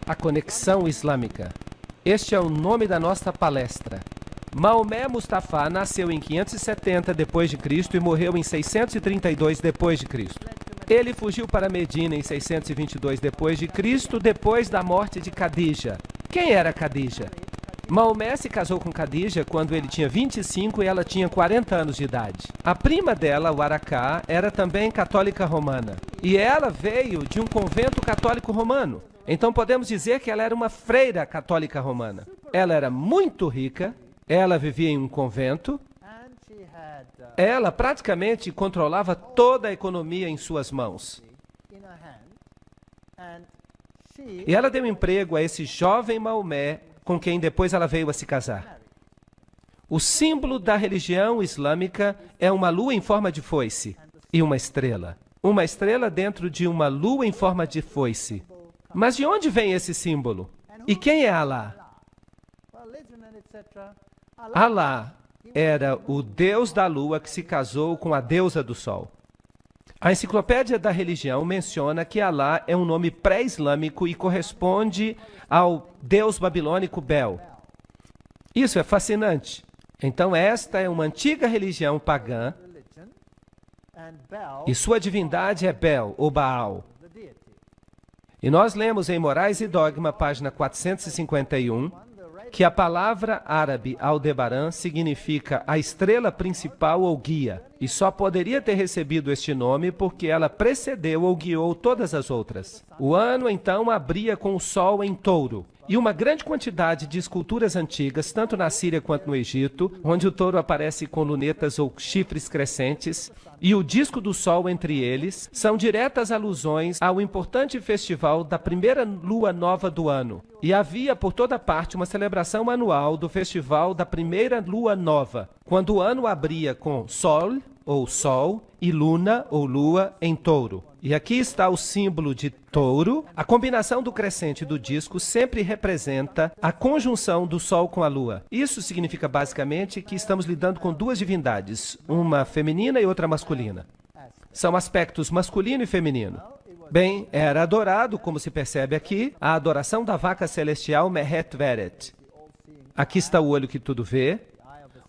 A Conexão Islâmica. Este é o nome da nossa palestra. Maomé Mustafa nasceu em 570 d.C. e morreu em 632 d.C. Ele fugiu para Medina em 622 d.C., depois da morte de Khadija. Quem era Khadija? Maomé se casou com Khadija quando ele tinha 25 e ela tinha 40 anos de idade. A prima dela, Waraqah, era também católica romana. E ela veio de um convento católico romano. Então podemos dizer que ela era uma freira católica romana. Ela era muito rica, ela vivia em um convento, ela praticamente controlava toda a economia em suas mãos. E ela deu emprego a esse jovem Maomé, com quem depois ela veio a se casar. O símbolo da religião islâmica é uma lua em forma de foice e uma estrela. Uma estrela dentro de uma lua em forma de foice. Mas de onde vem esse símbolo? E quem é Alá? Alá era o deus da lua que se casou com a deusa do sol. A enciclopédia da religião menciona que Alá é um nome pré-islâmico e corresponde ao deus babilônico Bel. Isso é fascinante. Então esta é uma antiga religião pagã e sua divindade é Bel, ou Baal. E nós lemos em Morais e Dogma, página 451, que a palavra árabe Aldebaran significa a estrela principal ou guia, e só poderia ter recebido este nome porque ela precedeu ou guiou todas as outras. O ano, então, abria com o sol em touro, e uma grande quantidade de esculturas antigas, tanto na Síria quanto no Egito, onde o touro aparece com lunetas ou chifres crescentes, e o disco do sol entre eles, são diretas alusões ao importante festival da primeira lua nova do ano. E havia por toda parte uma celebração anual do festival da primeira lua nova, quando o ano abria com sol, ou sol, e luna, ou lua, em touro. E aqui está o símbolo de touro. A combinação do crescente e do disco sempre representa a conjunção do sol com a lua. Isso significa basicamente que estamos lidando com duas divindades, uma feminina e outra masculina. São aspectos masculino e feminino. Bem, era adorado, como se percebe aqui, a adoração da vaca celestial Mehet Veret. Aqui está o olho que tudo vê.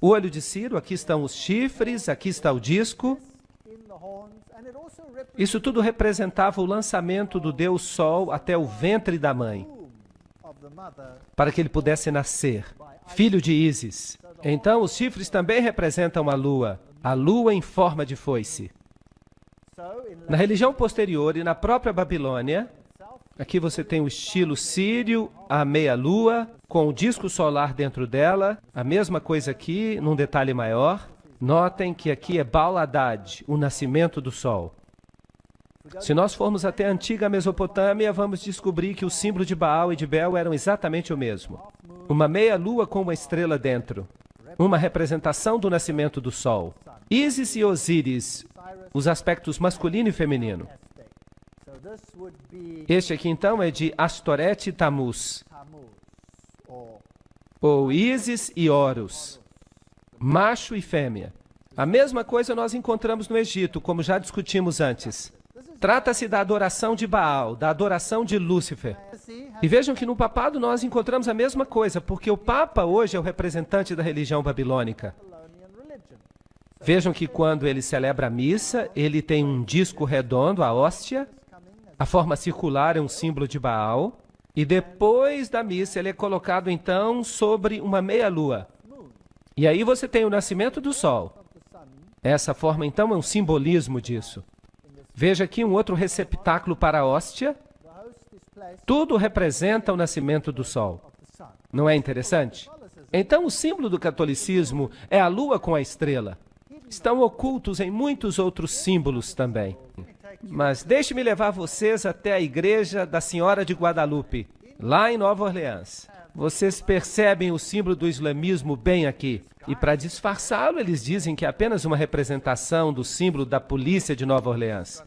O olho de Ciro, aqui estão os chifres, aqui está o disco. Isso tudo representava o lançamento do Deus Sol até o ventre da mãe, para que ele pudesse nascer, filho de Ísis. Então, os chifres também representam a lua em forma de foice. Na religião posterior e na própria Babilônia, aqui você tem o estilo sírio, a meia-lua, com o disco solar dentro dela, a mesma coisa aqui, num detalhe maior. Notem que aqui é Baal Haddad, o nascimento do sol. Se nós formos até a antiga Mesopotâmia, vamos descobrir que o símbolo de Baal e de Bel eram exatamente o mesmo. Uma meia-lua com uma estrela dentro, uma representação do nascimento do sol. Ísis e Osíris, os aspectos masculino e feminino. Este aqui, então, é de Astoret e Tamuz, ou Ísis e Horus, macho e fêmea. A mesma coisa nós encontramos no Egito, como já discutimos antes. Trata-se da adoração de Baal, da adoração de Lúcifer. E vejam que no papado nós encontramos a mesma coisa, porque o Papa hoje é o representante da religião babilônica. Vejam que quando ele celebra a missa, ele tem um disco redondo, a hóstia. A forma circular é um símbolo de Baal. E depois da missa ele é colocado então sobre uma meia-lua. E aí você tem o nascimento do sol. Essa forma então é um simbolismo disso. Veja aqui um outro receptáculo para a hóstia. Tudo representa o nascimento do sol. Não é interessante? Então o símbolo do catolicismo é a lua com a estrela. Estão ocultos em muitos outros símbolos também. Mas deixe-me levar vocês até a igreja da Senhora de Guadalupe, lá em Nova Orleans. Vocês percebem o símbolo do islamismo bem aqui. E para disfarçá-lo, eles dizem que é apenas uma representação do símbolo da polícia de Nova Orleans.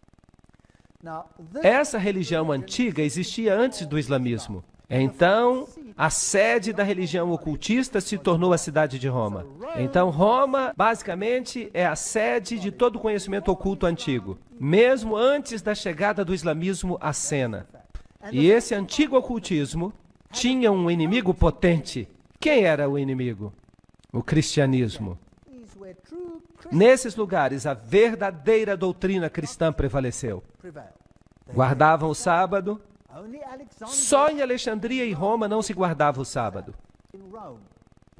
Essa religião antiga existia antes do islamismo. Então, a sede da religião ocultista se tornou a cidade de Roma. Então, Roma, basicamente, é a sede de todo o conhecimento oculto antigo, mesmo antes da chegada do islamismo à cena. E esse antigo ocultismo tinha um inimigo potente. Quem era o inimigo? O cristianismo. Nesses lugares, a verdadeira doutrina cristã prevaleceu. Guardavam o sábado. Só em Alexandria e Roma não se guardava o sábado.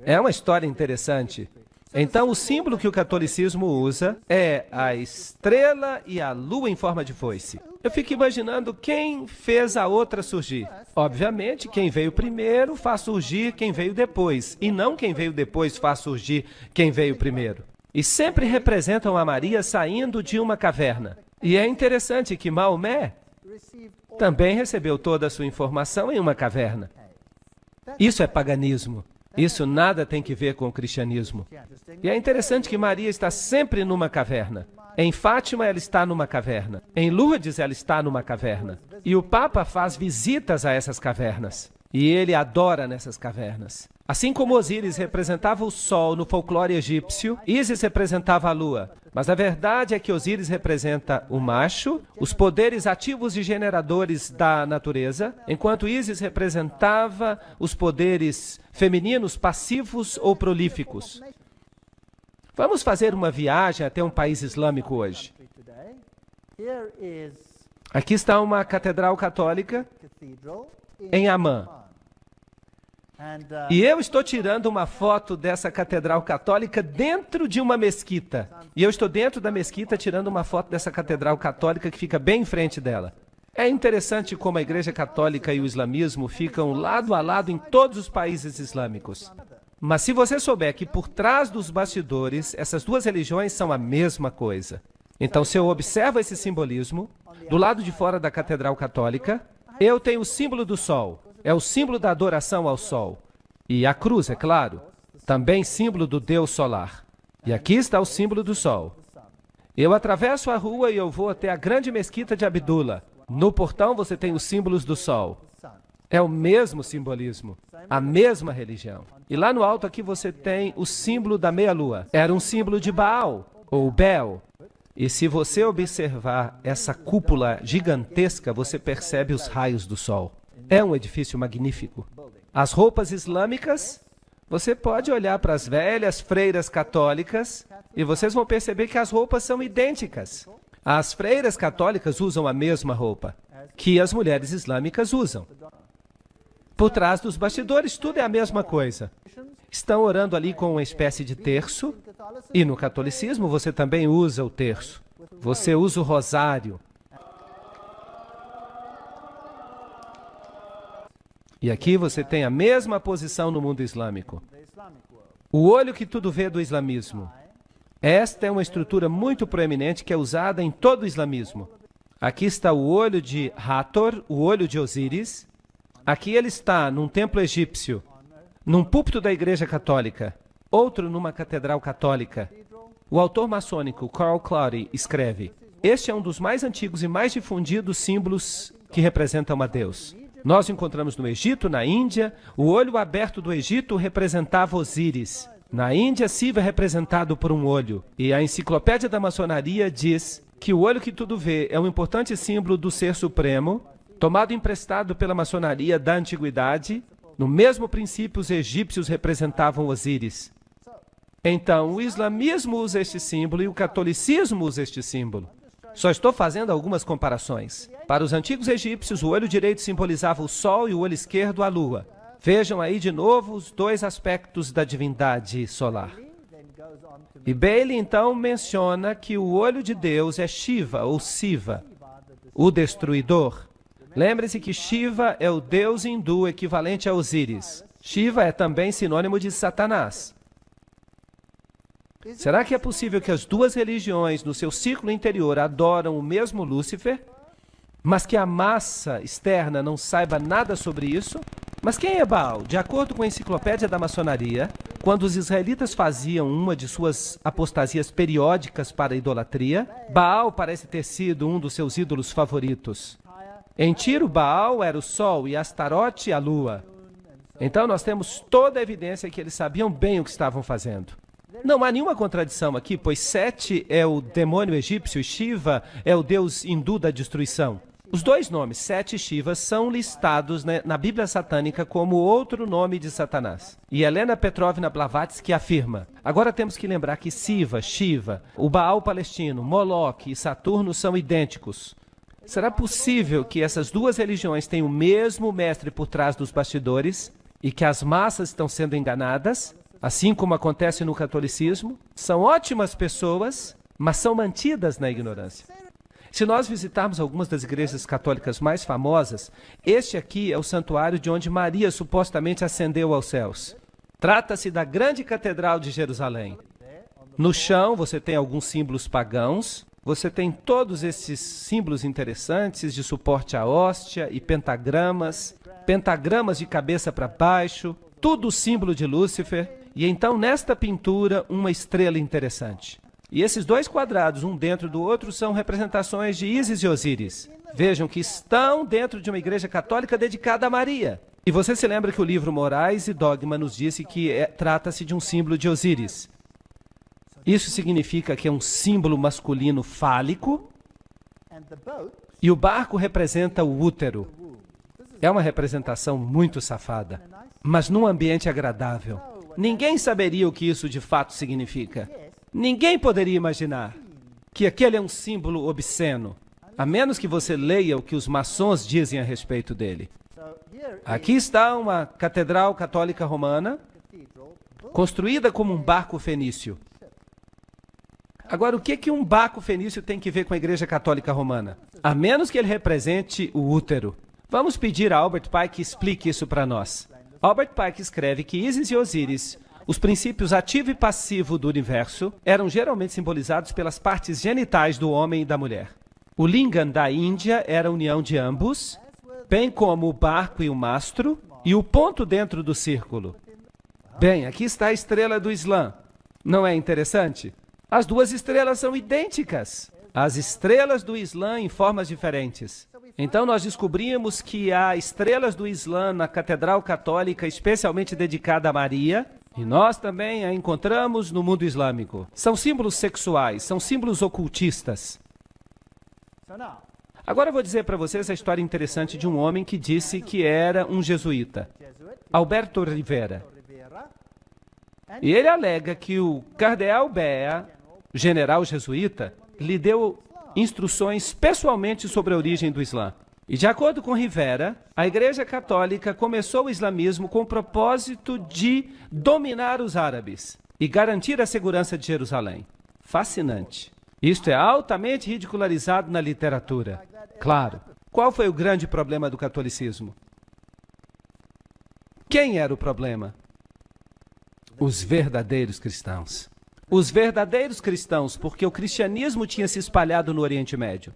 É uma história interessante. Então, o símbolo que o catolicismo usa é a estrela e a lua em forma de foice. Eu fico imaginando quem fez a outra surgir. Obviamente, quem veio primeiro faz surgir quem veio depois, e não quem veio depois faz surgir quem veio primeiro. E sempre representam a Maria saindo de uma caverna. E é interessante que Maomé também recebeu toda a sua informação em uma caverna. Isso é paganismo. Isso nada tem que ver com o cristianismo. E é interessante que Maria está sempre numa caverna. Em Fátima, ela está numa caverna. Em Lourdes, ela está numa caverna. E o Papa faz visitas a essas cavernas. E ele adora nessas cavernas. Assim como Osíris representava o sol no folclore egípcio, Ísis representava a lua. Mas a verdade é que Osíris representa o macho, os poderes ativos e generadores da natureza, enquanto Ísis representava os poderes femininos passivos ou prolíficos. Vamos fazer uma viagem até um país islâmico hoje. Aqui está uma catedral católica em Amman. E eu estou tirando uma foto dessa catedral católica dentro de uma mesquita. E eu estou dentro da mesquita tirando uma foto dessa catedral católica que fica bem em frente dela. É interessante como a Igreja Católica e o islamismo ficam lado a lado em todos os países islâmicos. Mas se você souber que por trás dos bastidores, essas duas religiões são a mesma coisa. Então, se eu observo esse simbolismo, do lado de fora da Catedral Católica, eu tenho o símbolo do sol. É o símbolo da adoração ao sol. E a cruz, é claro, também símbolo do Deus solar. E aqui está o símbolo do sol. Eu atravesso a rua e eu vou até a grande mesquita de Abdullah. No portão você tem os símbolos do sol. É o mesmo simbolismo, a mesma religião. E lá no alto aqui você tem o símbolo da meia-lua. Era um símbolo de Baal, ou Bel. E se você observar essa cúpula gigantesca, você percebe os raios do sol. É um edifício magnífico. As roupas islâmicas, você pode olhar para as velhas freiras católicas e vocês vão perceber que as roupas são idênticas. As freiras católicas usam a mesma roupa que as mulheres islâmicas usam. Por trás dos bastidores, tudo é a mesma coisa. Estão orando ali com uma espécie de terço, e no catolicismo você também usa o terço. Você usa o rosário. E aqui você tem a mesma posição no mundo islâmico. O olho que tudo vê do islamismo. Esta é uma estrutura muito proeminente que é usada em todo o islamismo. Aqui está o olho de Hathor, o olho de Osíris. Aqui ele está num templo egípcio, num púlpito da Igreja Católica, outro numa catedral católica. O autor maçônico Carl Clary escreve: este é um dos mais antigos e mais difundidos símbolos que representam a Deus. Nós encontramos no Egito, na Índia, o olho aberto do Egito representava Osíris. Na Índia, Siva é representado por um olho. E a enciclopédia da maçonaria diz que o olho que tudo vê é um importante símbolo do Ser Supremo, tomado emprestado pela maçonaria da antiguidade. No mesmo princípio, os egípcios representavam Osíris. Então, o islamismo usa este símbolo e o catolicismo usa este símbolo. Só estou fazendo algumas comparações. Para os antigos egípcios, o olho direito simbolizava o sol e o olho esquerdo a lua. Vejam aí de novo os dois aspectos da divindade solar. E Bailey, então, menciona que o olho de Deus é Shiva, ou Siva, o destruidor. Lembre-se que Shiva é o deus hindu equivalente a Osíris. Shiva é também sinônimo de Satanás. Será que é possível que as duas religiões, no seu círculo interior, adoram o mesmo Lúcifer, mas que a massa externa não saiba nada sobre isso? Mas quem é Baal? De acordo com a enciclopédia da maçonaria, quando os israelitas faziam uma de suas apostasias periódicas para a idolatria, Baal parece ter sido um dos seus ídolos favoritos. Em Tiro, Baal era o sol e Astarote a lua. Então nós temos toda a evidência que eles sabiam bem o que estavam fazendo. Não há nenhuma contradição aqui, pois Sete é o demônio egípcio e Shiva é o deus hindu da destruição. Os dois nomes, Set e Shiva, são listados na Bíblia satânica como outro nome de Satanás. E Helena Petrovna Blavatsky afirma: agora temos que lembrar que Siva, Shiva, o Baal palestino, Moloque e Saturno são idênticos. Será possível que essas duas religiões tenham o mesmo mestre por trás dos bastidores e que as massas estão sendo enganadas, assim como acontece no catolicismo? São ótimas pessoas, mas são mantidas na ignorância. Se nós visitarmos algumas das igrejas católicas mais famosas, este aqui é o santuário de onde Maria supostamente ascendeu aos céus. Trata-se da grande catedral de Jerusalém. No chão você tem alguns símbolos pagãos, você tem todos esses símbolos interessantes de suporte à hóstia e pentagramas de cabeça para baixo, tudo símbolo de Lúcifer, e então nesta pintura uma estrela interessante. E esses dois quadrados, um dentro do outro, são representações de Ísis e Osíris. Vejam que estão dentro de uma igreja católica dedicada a Maria. E você se lembra que o livro Morais e Dogma nos disse que trata-se de um símbolo de Osíris. Isso significa que é um símbolo masculino fálico e o barco representa o útero. É uma representação muito safada, mas num ambiente agradável. Ninguém saberia o que isso de fato significa. Ninguém poderia imaginar que aquele é um símbolo obsceno, a menos que você leia o que os maçons dizem a respeito dele. Aqui está uma catedral católica romana, construída como um barco fenício. Agora, o que um barco fenício tem que ver com a Igreja Católica Romana? A menos que ele represente o útero. Vamos pedir a Albert Pike que explique isso para nós. Albert Pike escreve que Ísis e Osíris, os princípios ativo e passivo do universo, eram geralmente simbolizados pelas partes genitais do homem e da mulher. O lingam da Índia era a união de ambos, bem como o barco e o mastro, e o ponto dentro do círculo. Bem, aqui está a estrela do Islã. Não é interessante? As duas estrelas são idênticas. As estrelas do Islã em formas diferentes. Então nós descobrimos que há estrelas do Islã na Catedral Católica especialmente dedicada a Maria, e nós também a encontramos no mundo islâmico. São símbolos sexuais, são símbolos ocultistas. Agora eu vou dizer para vocês a história interessante de um homem que disse que era um jesuíta, Alberto Rivera. E ele alega que o cardeal Bea, general jesuíta, lhe deu instruções pessoalmente sobre a origem do Islã. E de acordo com Rivera, a Igreja Católica começou o islamismo com o propósito de dominar os árabes e garantir a segurança de Jerusalém. Fascinante. Isto é altamente ridicularizado na literatura. Claro. Qual foi o grande problema do catolicismo? Quem era o problema? Os verdadeiros cristãos. Os verdadeiros cristãos, porque o cristianismo tinha se espalhado no Oriente Médio.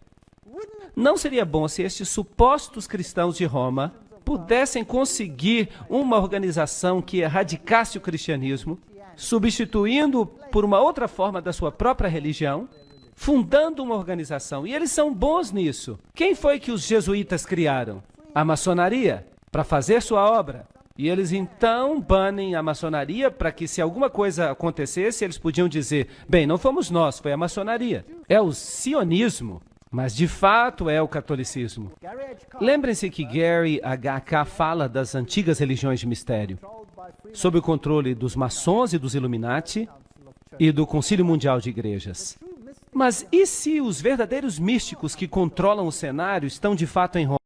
Não seria bom se estes supostos cristãos de Roma pudessem conseguir uma organização que erradicasse o cristianismo, substituindo por uma outra forma da sua própria religião, fundando uma organização. E eles são bons nisso. Quem foi que os jesuítas criaram? A maçonaria, para fazer sua obra. E eles então banem a maçonaria para que, se alguma coisa acontecesse, eles podiam dizer: bem, não fomos nós, foi a maçonaria. É o sionismo, mas de fato é o catolicismo. Lembrem-se que Gary H.K. fala das antigas religiões de mistério, sob o controle dos maçons e dos Illuminati e do Concílio Mundial de Igrejas. Mas e se os verdadeiros místicos que controlam o cenário estão de fato em Roma?